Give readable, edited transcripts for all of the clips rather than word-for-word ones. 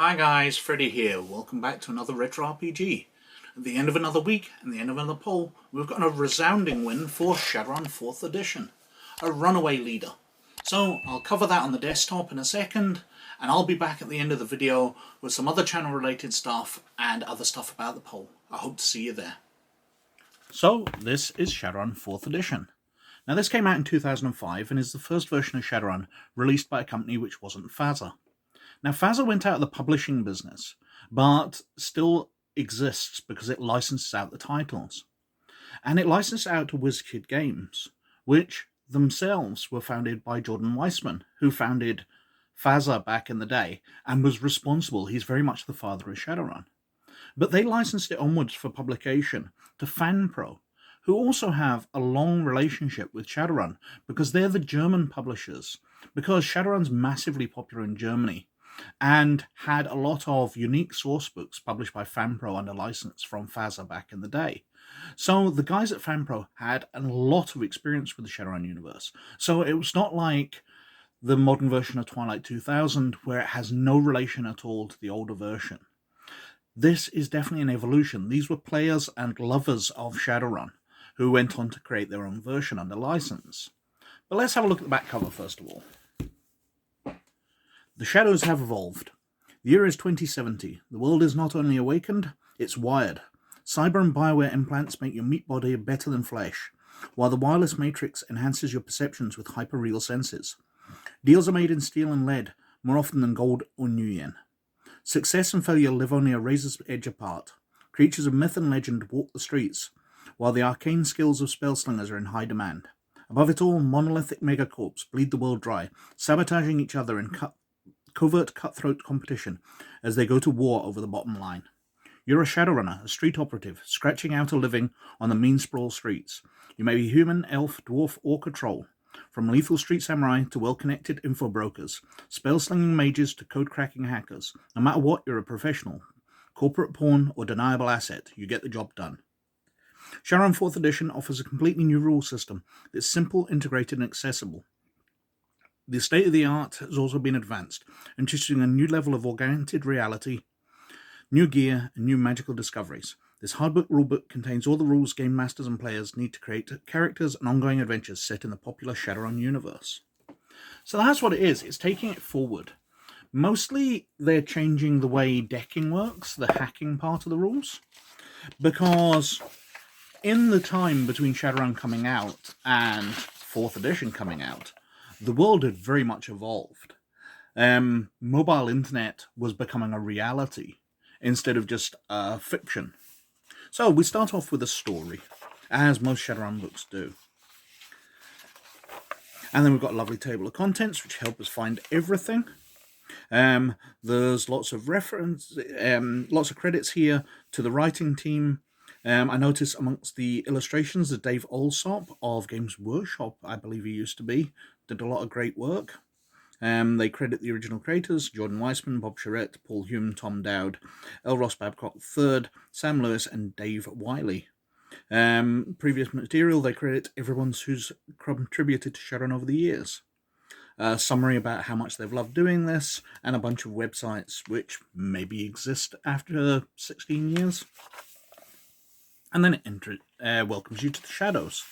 Hi guys, Freddy here. Welcome back to another Retro RPG. At the end of another week and the end of another poll, we've got a resounding win for Shadowrun 4th edition, a runaway leader. So I'll cover that on the desktop in a second, and I'll be back at the end of the video with some other channel related stuff and other stuff about the poll. I hope to see you there. So this is Shadowrun 4th edition. Now this came out in 2005 and is the first version of Shadowrun released by a company which wasn't Fazer. Now, Fazer went out of the publishing business, but still exists because it licenses out the titles. And it licensed out to WizKid Games, which themselves were founded by Jordan Weissman, who founded Fazer back in the day and was responsible. He's very much the father of Shadowrun. But they licensed it onwards for publication to Fanpro, who also have a long relationship with Shadowrun because they're the German publishers, because Shadowrun's massively popular in Germany and had a lot of unique source books published by Fanpro under license from Fazer back in the day. So the guys at Fanpro had a lot of experience with the Shadowrun universe. So it was not like the modern version of Twilight 2000 where it has no relation at all to the older version. This is definitely an evolution. These were players and lovers of Shadowrun who went on to create their own version under license. But let's have a look at the back cover first of all. The shadows have evolved. The year is 2070. The world is not only awakened, it's wired. Cyber and bioware implants make your meat body better than flesh, while the wireless matrix enhances your perceptions with hyper-real senses. Deals are made in steel and lead, more often than gold or nuyen. Success and failure live only a razor's edge apart. Creatures of myth and legend walk the streets, while the arcane skills of spell-slingers are in high demand. Above it all, monolithic megacorps bleed the world dry, sabotaging each other in covert cutthroat competition as they go to war over the bottom line. You're a shadowrunner, a street operative, scratching out a living on the mean sprawl streets. You may be human, elf, dwarf, or troll. From lethal street samurai to well-connected info brokers, spell-slinging mages to code-cracking hackers. No matter what, you're a professional. Corporate pawn or deniable asset, you get the job done. Shadowrun 4th edition offers a completely new rule system that's simple, integrated, and accessible. The state-of-the-art has also been advanced, introducing a new level of augmented reality, new gear, and new magical discoveries. This hardbook rulebook contains all the rules game masters and players need to create characters and ongoing adventures set in the popular Shadowrun universe. So that's what it is. It's taking it forward. Mostly they're changing the way decking works, the hacking part of the rules, because in the time between Shadowrun coming out and 4th edition coming out, the world had very much evolved. Mobile internet was becoming a reality instead of just fiction. So we start off with a story, as most Shadowrun books do. And then we've got a lovely table of contents, which help us find everything. There's lots of lots of credits here to the writing team. I noticed amongst the illustrations that Dave Alsop of Games Workshop, I believe he used to be, did a lot of great work. They credit the original creators, Jordan Weissman, Bob Charette, Paul Hume, Tom Dowd, L. Ross Babcock III, Sam Lewis, and Dave Wiley. Previous material, they credit everyone who's contributed to Shadowrun over the years. A summary about how much they've loved doing this, and a bunch of websites which maybe exist after 16 years. And then it welcomes you to the shadows,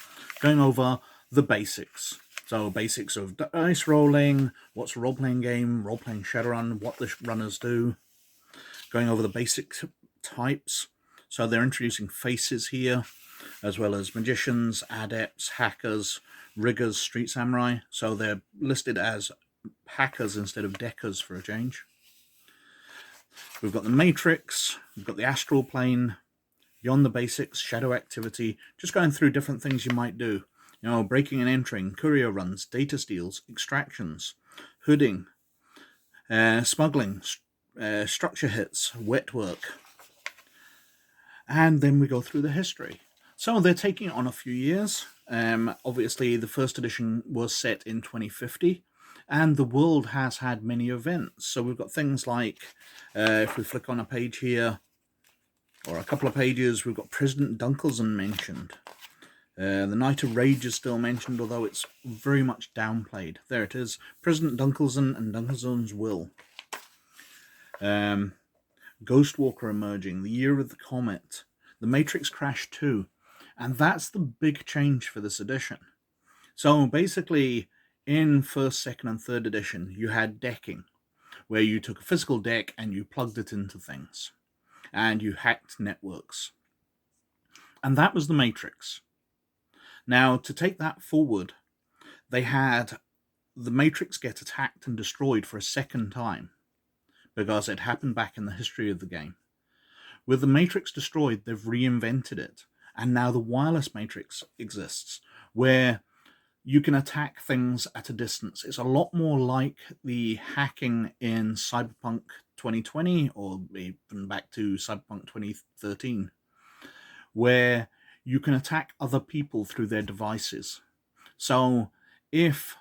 going over the basics. So basics of dice rolling, what's a role-playing game, role-playing Shadowrun, what the runners do. Going over the basic types. So they're introducing faces here, as well as magicians, adepts, hackers, riggers, street samurai. So they're listed as hackers instead of deckers for a change. We've got the matrix, we've got the astral plane, beyond the basics, shadow activity, just going through different things you might do. You know, breaking and entering, courier runs, data steals, extractions, hooding, smuggling, structure hits, wet work. And then we go through the history. So they're taking it on a few years. Obviously, the first edition was set in 2050, and the world has had many events. So we've got things like, if we flick on a page here, or a couple of pages, we've got President Dunkelson mentioned. The Night of Rage is still mentioned, although it's very much downplayed. There it is, President Dunkelson and Dunkelson's will. Ghostwalker emerging, the Year of the Comet, the Matrix Crash 2, and that's the big change for this edition. So basically, in first, second, and third edition, you had decking, where you took a physical deck and you plugged it into things, and you hacked networks. And that was the Matrix. Now, to take that forward, they had the Matrix get attacked and destroyed for a second time, because it happened back in the history of the game. With the Matrix destroyed, they've reinvented it, and now the wireless Matrix exists, where you can attack things at a distance. It's a lot more like the hacking in Cyberpunk 2020, or even back to Cyberpunk 2013, where you can attack other people through their devices. So if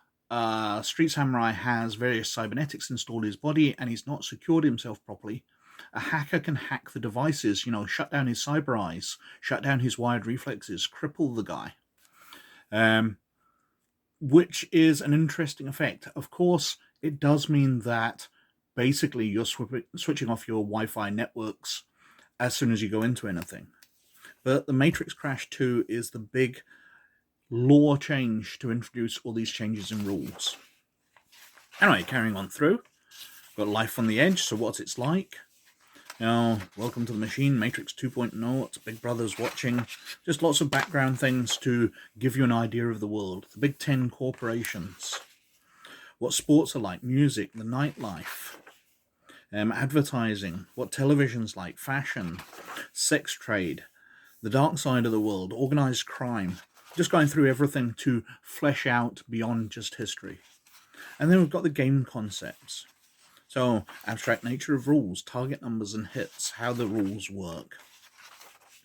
Street Samurai has various cybernetics installed in his body and he's not secured himself properly, a hacker can hack the devices, shut down his cyber eyes, shut down his wired reflexes, cripple the guy. Which is an interesting effect. Of course, it does mean that basically you're switching off your Wi-Fi networks as soon as you go into anything. But the Matrix Crash 2 is the big lore change to introduce all these changes in rules. Anyway, carrying on through. Got Life on the Edge, so what's it's like? Welcome to the machine, Matrix 2.0, it's Big Brother's watching. Just lots of background things to give you an idea of the world. The big 10 corporations. What sports are like, music, the nightlife. Advertising, what television's like, fashion, sex trade, the dark side of the world, organized crime. Just going through everything to flesh out beyond just history. And then we've got the game concepts. So, abstract nature of rules, target numbers and hits, how the rules work.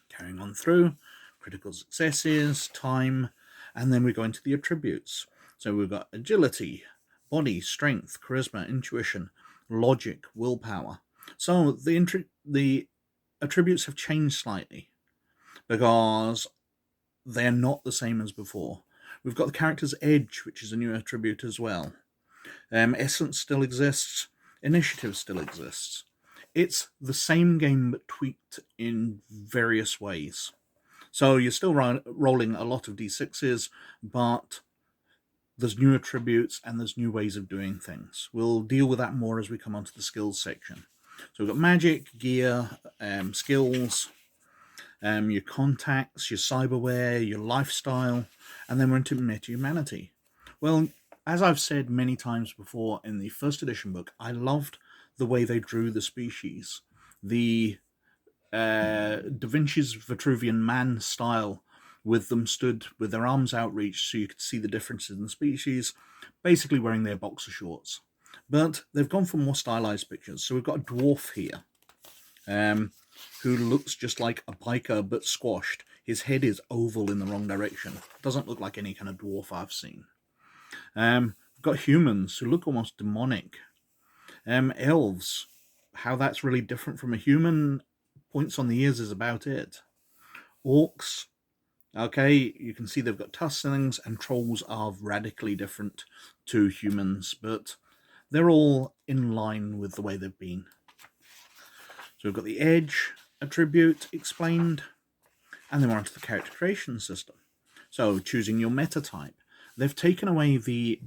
Carrying on through, critical successes, time, and then we go into the attributes. So we've got agility, body, strength, charisma, intuition, logic, willpower. So the attributes have changed slightly because they're not the same as before. We've got the character's edge, which is a new attribute as well. Essence still exists. Initiative still exists. It's the same game but tweaked in various ways. So you're still rolling a lot of d6s, but there's new attributes and there's new ways of doing things. We'll deal with that more as we come onto the skills section. So we've got magic, gear, skills, your contacts, your cyberware, your lifestyle, and then we're into meta-humanity. Well, as I've said many times before in the first edition book, I loved the way they drew the species. The Da Vinci's Vitruvian Man style, with them stood with their arms outreached so you could see the differences in the species, basically wearing their boxer shorts. But they've gone for more stylized pictures. So we've got a dwarf here, who looks just like a biker but squashed. His head is oval in the wrong direction. Doesn't look like any kind of dwarf I've seen. We've got humans who look almost demonic. Elves, how that's really different from a human, points on the ears is about it. Orcs, okay, you can see they've got tusks and things, and trolls are radically different to humans, but they're all in line with the way they've been. So we've got the edge attribute explained, and then we're onto the character creation system. So choosing your meta type. They've taken away the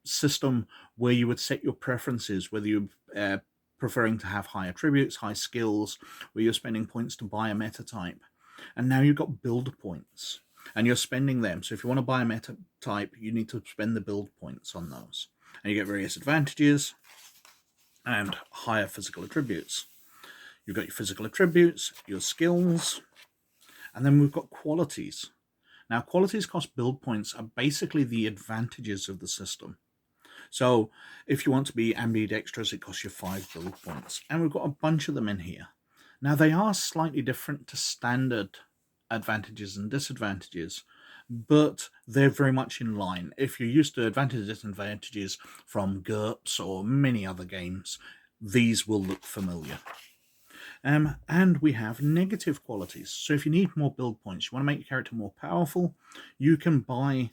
system where you would set your preferences, whether you're preferring to have high attributes, high skills, where you're spending points to buy a meta type. And now you've got build points, and you're spending them. So if you want to buy a meta type, you need to spend the build points on those. And you get various advantages and higher physical attributes. You've got your physical attributes, your skills, and then we've got qualities. Now, qualities cost build points are basically the advantages of the system. So, if you want to be ambidextrous, it costs you 5 build points. And we've got a bunch of them in here. Now, they are slightly different to standard advantages and disadvantages, but they're very much in line. If you're used to advantages and disadvantages from GURPS or many other games, these will look familiar. And we have negative qualities. So if you need more build points, you want to make your character more powerful, you can buy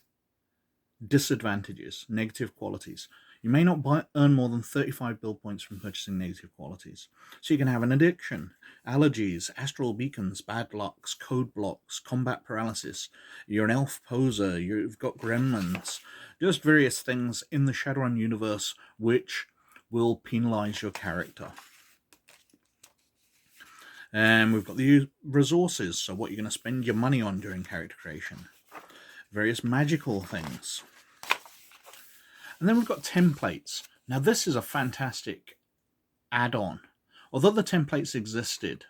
disadvantages, negative qualities. You may not earn more than 35 build points from purchasing negative qualities. So you can have an addiction, allergies, astral beacons, bad lucks, code blocks, combat paralysis. You're an elf poser, you've got gremlins, just various things in the Shadowrun universe which will penalize your character. And we've got the resources, so what you're going to spend your money on during character creation. Various magical things. And then we've got templates. Now this is a fantastic add-on. Although the templates existed,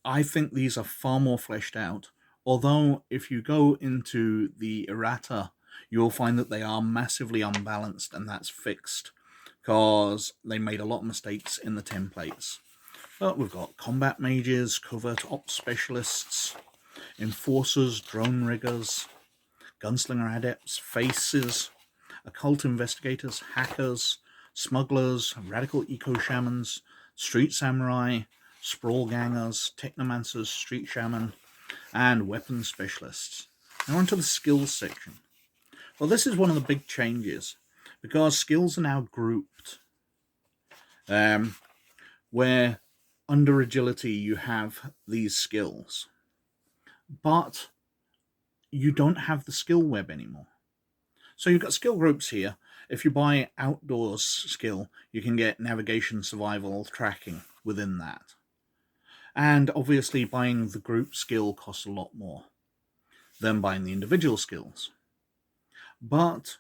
I think these are far more fleshed out. Although if you go into the errata, you'll find that they are massively unbalanced, and that's fixed because they made a lot of mistakes in the templates. But we've got combat mages, covert ops specialists, enforcers, drone riggers, gunslinger adepts, faces, occult investigators, hackers, smugglers, radical eco-shamans, street samurai, sprawl gangers, technomancers, street shaman, and weapons specialists. Now on to the skills section. Well, this is one of the big changes, because skills are now grouped, where under agility you have these skills, but you don't have the skill web anymore. So you've got skill groups here. If you buy outdoors skill, you can get navigation, survival, tracking within that. And obviously buying the group skill costs a lot more than buying the individual skills. But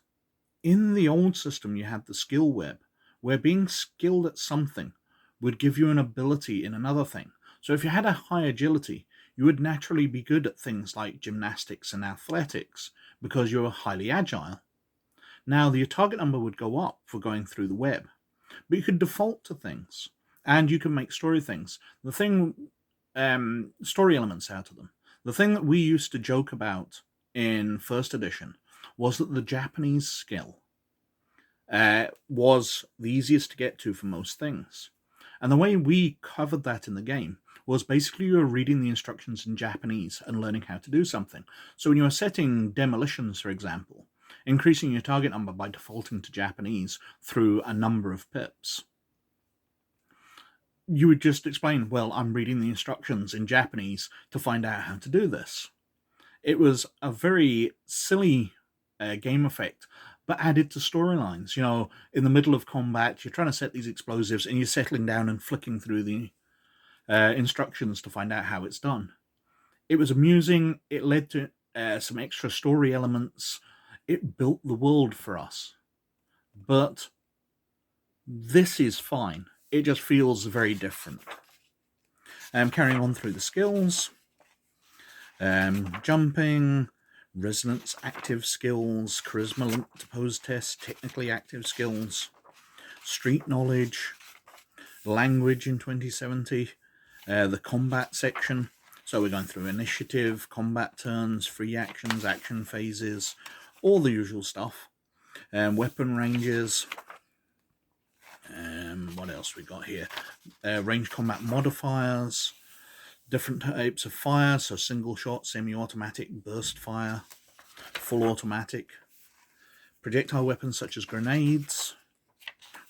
in the old system, you had the skill web, where being skilled at something would give you an ability in another thing. So if you had a high agility, you would naturally be good at things like gymnastics and athletics because you were highly agile. Now, your target number would go up for going through the web, but you could default to things, and you can make story things. The thing, story elements out of them. The thing that we used to joke about in first edition was that the Japanese skill was the easiest to get to for most things. And the way we covered that in the game was basically you were reading the instructions in Japanese and learning how to do something. So when you were setting demolitions, for example, increasing your target number by defaulting to Japanese through a number of pips, you would just explain, well, I'm reading the instructions in Japanese to find out how to do this. It was a very silly game effect, but added to storylines. You know, in the middle of combat, you're trying to set these explosives and you're settling down and flicking through the instructions to find out how it's done. It was amusing. It led to some extra story elements. It built the world for us. But this is fine. It just feels very different. Carrying on through the skills. Jumping, resonance active skills, charisma linked to pose test, technically active skills, street knowledge, language in 2070, the combat section. So we're going through initiative, combat turns, free actions, action phases, all the usual stuff. Weapon ranges. What else we got here? Range combat modifiers. Different types of fire, so single shot, semi-automatic, burst fire, full automatic. Projectile weapons such as grenades,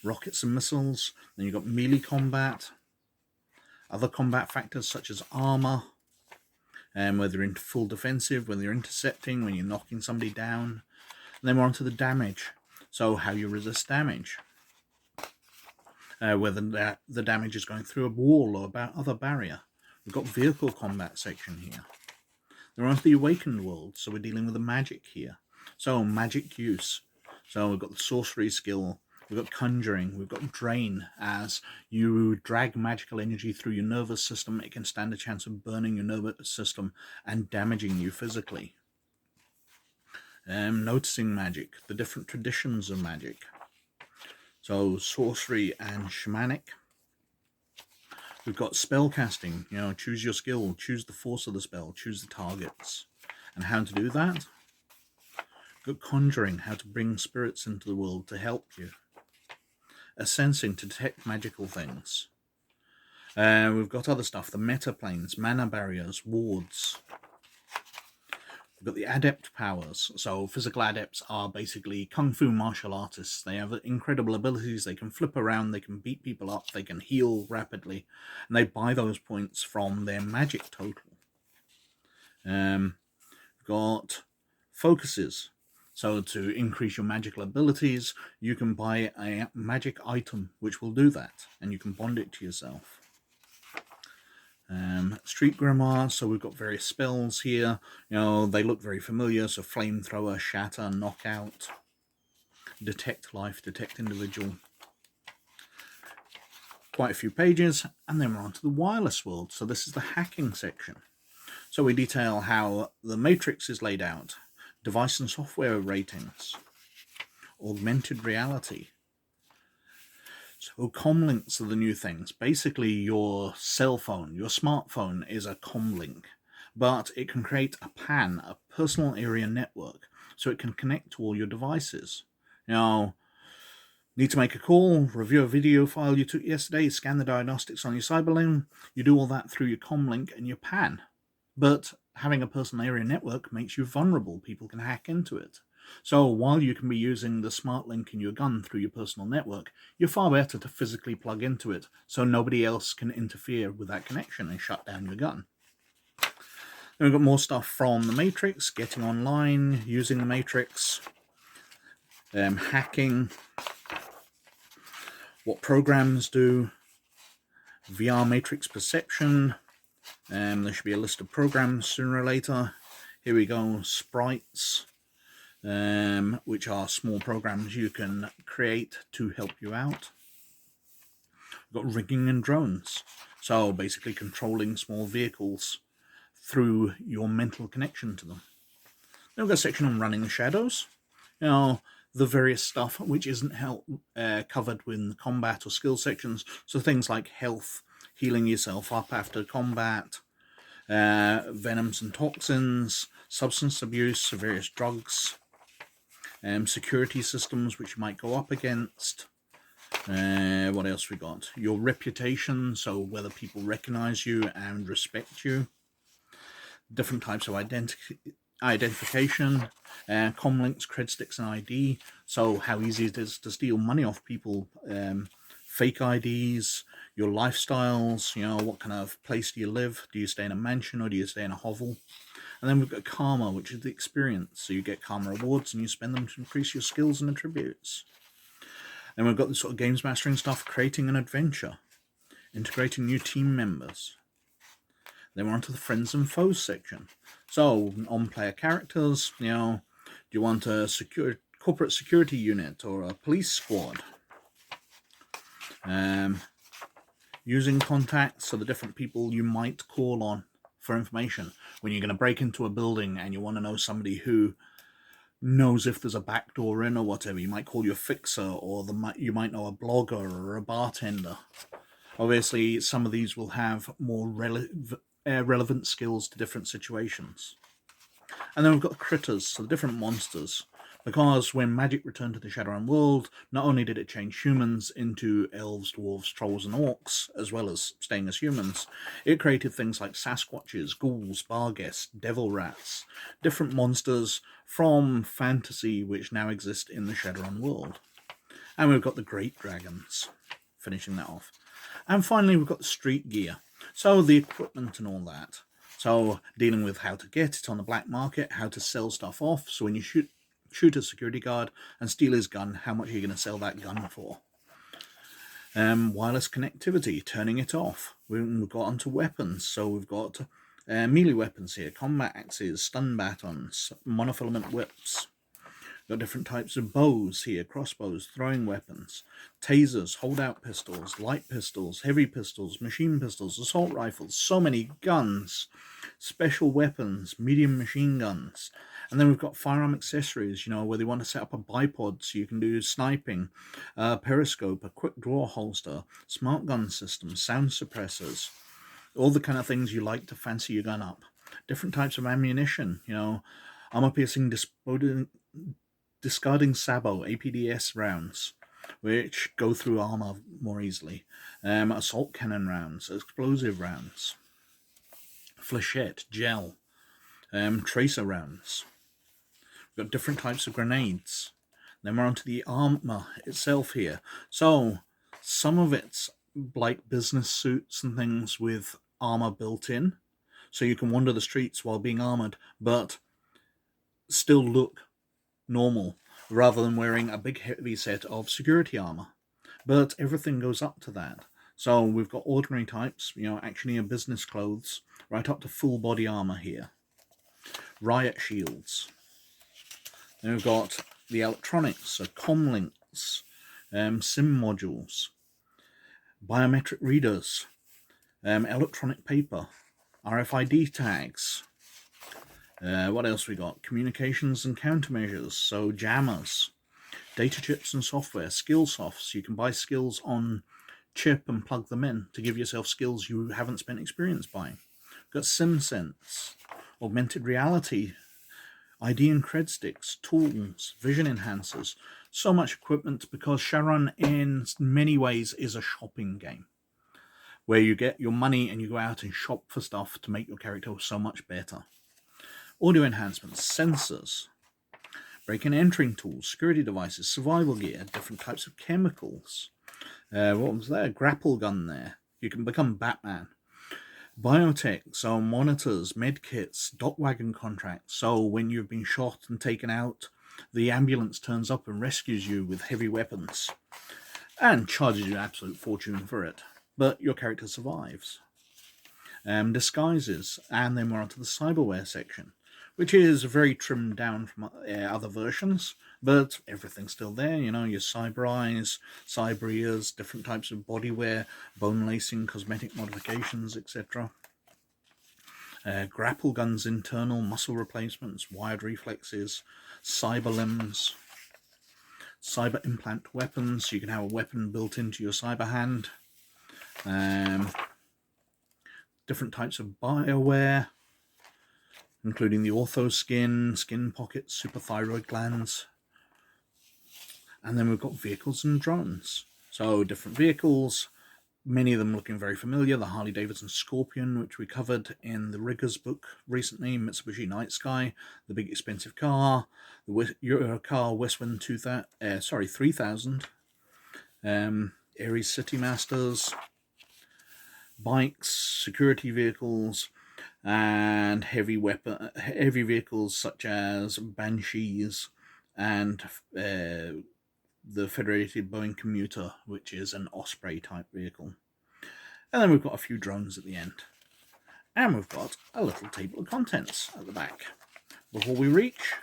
rockets and missiles. Then you've got melee combat. Other combat factors such as armor, whether you're in full defensive, whether you're intercepting, when you're knocking somebody down. And then we're on to the damage. So how you resist damage. Whether the damage is going through a wall or about other barrier. We've got vehicle combat section here. Then we're on to the awakened world, so we're dealing with the magic here. So magic use. So we've got the sorcery skill. We've got conjuring. We've got drain. As you drag magical energy through your nervous system, it can stand a chance of burning your nervous system and damaging you physically. Noticing magic, the different traditions of magic. So sorcery and shamanic. We've got spell casting, you know, choose your skill, choose the force of the spell, choose the targets. And how to do that? We've got conjuring, how to bring spirits into the world to help you. Sensing, to detect magical things. We've got other stuff, the meta planes, mana barriers, wards. We've got the Adept Powers. So physical adepts are basically kung fu martial artists. They have incredible abilities. They can flip around, they can beat people up, they can heal rapidly, and they buy those points from their magic total. We've got focuses. So to increase your magical abilities, you can buy a magic item which will do that, and you can bond it to yourself. Street Grimoire, so we've got various spells here. They look very familiar, so Flamethrower, Shatter, Knockout, Detect Life, Detect Individual. Quite a few pages, and then we're on to the wireless world. So this is the hacking section. So we detail how the matrix is laid out, device and software ratings, augmented reality. So comlinks are the new things. Basically, your cell phone, your smartphone is a comlink, but it can create a PAN, a personal area network, so it can connect to all your devices. Need to make a call, review a video file you took yesterday, scan the diagnostics on your cyberlink. You do all that through your comlink and your PAN. But having a personal area network makes you vulnerable. People can hack into it. So while you can be using the smart link in your gun through your personal network, you're far better to physically plug into it so nobody else can interfere with that connection and shut down your gun. Then we've got more stuff from the Matrix, getting online, using the Matrix, hacking, what programs do, VR Matrix Perception. There should be a list of programs sooner or later. Here we go, sprites, which are small programs you can create to help you out. We've got rigging and drones, so basically controlling small vehicles through your mental connection to them. Then we've got a section on running the shadows. The various stuff which isn't covered with combat or skill sections, so things like health, healing yourself up after combat, venoms and toxins, substance abuse, so various drugs, security systems which you might go up against. What else we got? Your reputation, so whether people recognize you and respect you. Different types of identification, comlinks, cred sticks, and ID. So how easy it is to steal money off people, fake IDs, your lifestyles, what kind of place do you live? Do you stay in a mansion or do you stay in a hovel? And then we've got karma, which is the experience. So you get karma rewards and you spend them to increase your skills and attributes. And we've got the sort of games mastering stuff, creating an adventure, integrating new team members. Then we're on to the friends and foes section. So on player characters, do you want a corporate security unit or a police squad? Using contacts, so the different people you might call on for information when you're going to break into a building and you want to know somebody who knows if there's a back door in or whatever. You might call your fixer, or you might know a blogger or a bartender. Obviously, some of these will have more relevant skills to different situations. And then we've got critters, so the different monsters. Because when magic returned to the Shadowrun world, not only did it change humans into elves, dwarves, trolls, and orcs, as well as staying as humans, it created things like Sasquatches, ghouls, barghests, devil rats, different monsters from fantasy which now exist in the Shadowrun world. And we've got the great dragons, finishing that off. And finally, we've got the street gear, so the equipment and all that. So dealing with how to get it on the black market, how to sell stuff off, so when you shoot a security guard and steal his gun, how much are you going to sell that gun for? Wireless connectivity, turning it off. We've got onto weapons, so we've got melee weapons here, combat axes, stun batons, monofilament whips. We've got different types of bows here, crossbows, throwing weapons, tasers, holdout pistols, light pistols, heavy pistols, machine pistols, assault rifles, so many guns, special weapons, medium machine guns. And then we've got firearm accessories, where they want to set up a bipod so you can do sniping, periscope, a quick draw holster, smart gun systems, sound suppressors, all the kind of things you like to fancy your gun up. Different types of ammunition, armor piercing, discarding sabo, APDS rounds, which go through armor more easily, assault cannon rounds, explosive rounds, flechette, gel, tracer rounds. We've got different types of grenades. Then we're onto the armor itself here. So some of it's like business suits and things with armor built in, so you can wander the streets while being armored, but still look normal, rather than wearing a big heavy set of security armor. But everything goes up to that. So we've got ordinary types, actually in business clothes, right up to full body armor here. Riot shields. Then we've got the electronics, so comm links, SIM modules, biometric readers, electronic paper, RFID tags. What else we got? Communications and countermeasures, so jammers, data chips and software, skill softs. You can buy skills on chip and plug them in to give yourself skills you haven't spent experience buying. We've got SimSense, Augmented Reality, ID and cred sticks, tools, vision enhancers, so much equipment, because Shadowrun in many ways is a shopping game where you get your money and you go out and shop for stuff to make your character so much better. Audio enhancements, sensors, break and entering tools, security devices, survival gear, different types of chemicals. What was there? Grapple gun there. You can become Batman. Biotech, so monitors, medkits, dock wagon contracts, so when you've been shot and taken out, the ambulance turns up and rescues you with heavy weapons and charges you an absolute fortune for it, but your character survives. Disguises, and then we're onto the cyberware section, which is very trimmed down from other versions, but everything's still there. Your cyber eyes, cyber ears, different types of bodywear, bone lacing, cosmetic modifications, etc. Grapple guns, internal muscle replacements, wired reflexes, cyber limbs, cyber implant weapons. You can have a weapon built into your cyber hand. Different types of bioware, including the ortho skin pockets, superthyroid glands. And then we've got vehicles and drones. So different vehicles, many of them looking very familiar. The Harley-Davidson Scorpion, which we covered in the Riggers book recently, Mitsubishi Night Sky, the big expensive car, the Eurocar Westwind 3000, Ares City Masters, bikes, security vehicles, and heavy vehicles such as Banshees and the Federated Boeing Commuter, which is an Osprey type vehicle. And then we've got a few drones at the end. And we've got a little table of contents at the back. Before we reach,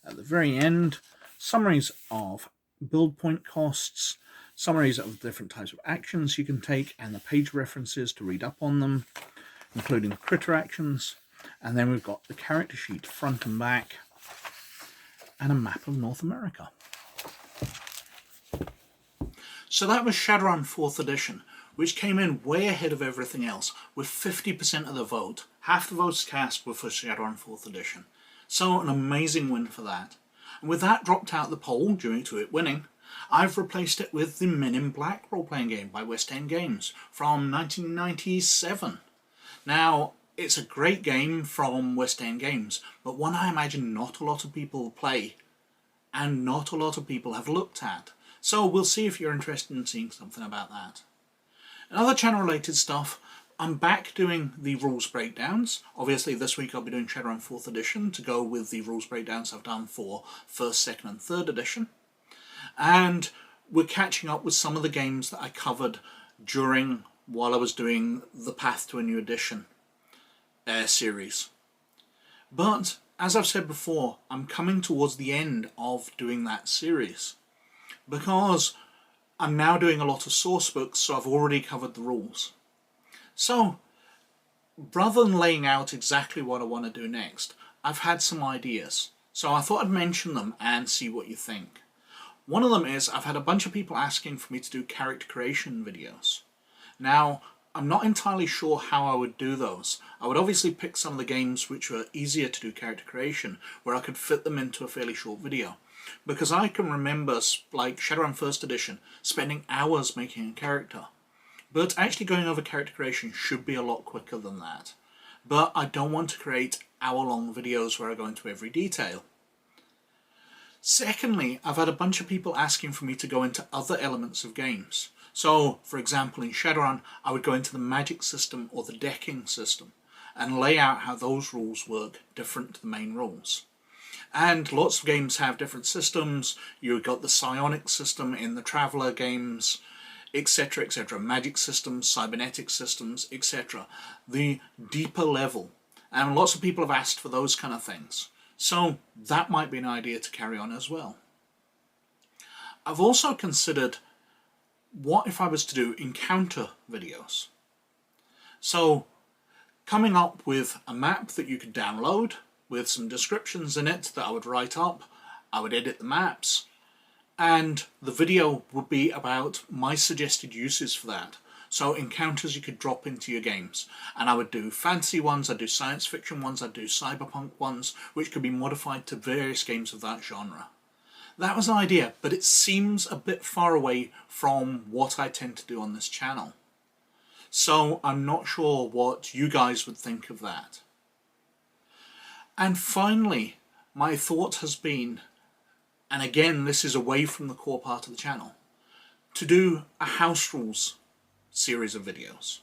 at the very end, summaries of build point costs, summaries of different types of actions you can take, and the page references to read up on them, including the critter actions. And then we've got the character sheet front and back, and a map of North America. So that was Shadowrun 4th edition, which came in way ahead of everything else, with 50% of the vote. Half the votes cast were for Shadowrun 4th edition. So an amazing win for that. And with that dropped out of the poll due to it winning, I've replaced it with the Men in Black role-playing game by West End Games from 1997. Now, it's a great game from West End Games, but one I imagine not a lot of people play and not a lot of people have looked at. So we'll see if you're interested in seeing something about that. In other channel-related stuff, I'm back doing the rules breakdowns. Obviously this week I'll be doing Shadowrun 4th edition to go with the rules breakdowns I've done for 1st, 2nd and 3rd edition. And we're catching up with some of the games that I covered while I was doing the Path to a New Edition series. But, as I've said before, I'm coming towards the end of doing that series, because I'm now doing a lot of source books, so I've already covered the rules. So, rather than laying out exactly what I want to do next, I've had some ideas. So I thought I'd mention them and see what you think. One of them is, I've had a bunch of people asking for me to do character creation videos. Now, I'm not entirely sure how I would do those. I would obviously pick some of the games which were easier to do character creation, where I could fit them into a fairly short video. Because I can remember, like Shadowrun 1st edition, spending hours making a character. But actually going over character creation should be a lot quicker than that. But I don't want to create hour-long videos where I go into every detail. Secondly, I've had a bunch of people asking for me to go into other elements of games. So, for example, in Shadowrun, I would go into the magic system or the decking system and lay out how those rules work different to the main rules. And lots of games have different systems. You've got the psionic system in the Traveller games, etc., etc. Magic systems, cybernetic systems, etc. The deeper level. And lots of people have asked for those kind of things. So that might be an idea to carry on as well. I've also considered, what if I was to do encounter videos? So coming up with a map that you could download with some descriptions in it that I would write up. I would edit the maps, and the video would be about my suggested uses for that. So encounters you could drop into your games, and I would do fantasy ones, I'd do science fiction ones, I'd do cyberpunk ones, which could be modified to various games of that genre. That was an idea, but it seems a bit far away from what I tend to do on this channel. So I'm not sure what you guys would think of that. And finally, my thought has been, and again this is away from the core part of the channel, to do a house rules series of videos.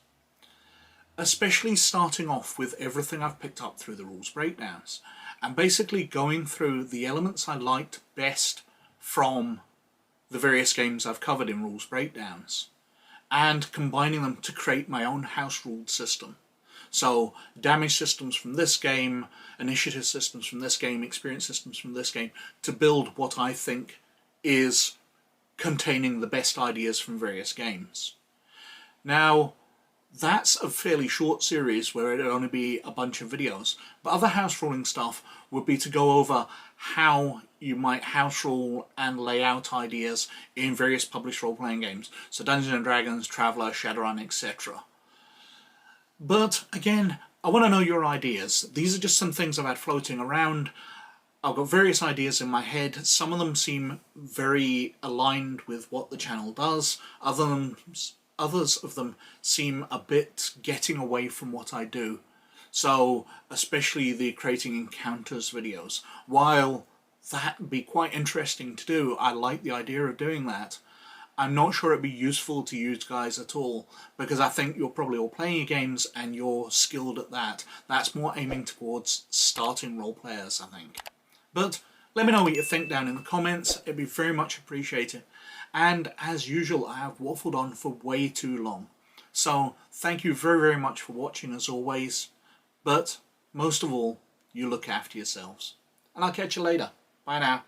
Especially starting off with everything I've picked up through the rules breakdowns, and basically going through the elements I liked best from the various games I've covered in rules breakdowns, and combining them to create my own house ruled system. So damage systems from this game, initiative systems from this game, experience systems from this game, to build what I think is containing the best ideas from various games. Now, that's a fairly short series where it'll only be a bunch of videos, but other house ruling stuff would be to go over how you might house rule and lay out ideas in various published role-playing games. So Dungeons & Dragons, Traveller, Shadowrun, etc. But again, I want to know your ideas. These are just some things I've had floating around. I've got various ideas in my head. Some of them seem very aligned with what the channel does. Others of them seem a bit getting away from what I do. So, especially the creating encounters videos. While that would be quite interesting to do, I like the idea of doing that, I'm not sure it'd be useful to you guys at all, because I think you're probably all playing your games and you're skilled at that. That's more aiming towards starting role players, I think. But let me know what you think down in the comments. It'd be very much appreciated. And as usual, I have waffled on for way too long. So thank you very, very much for watching as always. But most of all, you look after yourselves. And I'll catch you later. Bye now.